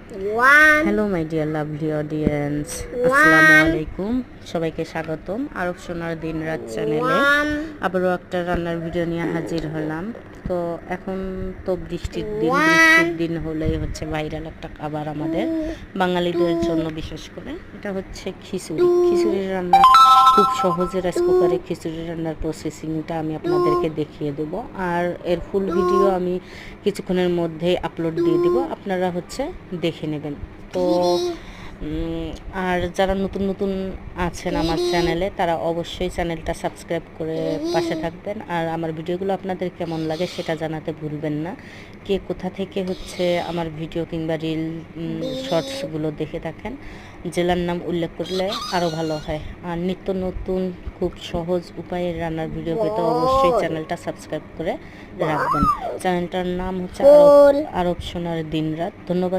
Hello my dear lovely audience, আসসালামু আলাইকুম। সবাইকে স্বাগতম আরব সোনার দিন রাত চ্যানেলে। আবারও একটা রান্নার ভিডিও নিয়ে হাজির হলাম। তো এখন তো বৃষ্টির দিন হলেই হচ্ছে ভাইরাল একটা খাবার আমাদের বাঙালিদের জন্য, বিশেষ করে এটা হচ্ছে খিচুড়ি রান্না। খুব সহজে রাইস কুকারে খিচুড়ি রান্নার প্রসেসিংটা আমি আপনাদেরকে দেখিয়ে দেব, আর এর ফুল ভিডিও আমি কিছুক্ষণের মধ্যেই আপলোড দিয়ে দেব, আপনারা হচ্ছে দেখে নেবেন। তো আর যারা নতুন আছেন আমার চ্যানেলে, তারা অবশ্যই চ্যানেলটা সাবস্ক্রাইব করে পাশে থাকবেন। আর আমার ভিডিওগুলো আপনাদের কেমন লাগে সেটা জানাতে ভুলবেন না। কে কোথা থেকে হচ্ছে আমার ভিডিও কিংবা রিল শর্টসগুলো দেখে থাকেন, জেলার নাম উল্লেখ করলে আরও ভালো হয়। আর নিত্য নতুন খুব সহজ উপায়ে রান্নার ভিডিও পেতে অবশ্যই চ্যানেলটা সাবস্ক্রাইব করে রাখবেন। চ্যানেলটার নাম হচ্ছে আরব সোনার দিন রাত। ধন্যবাদ।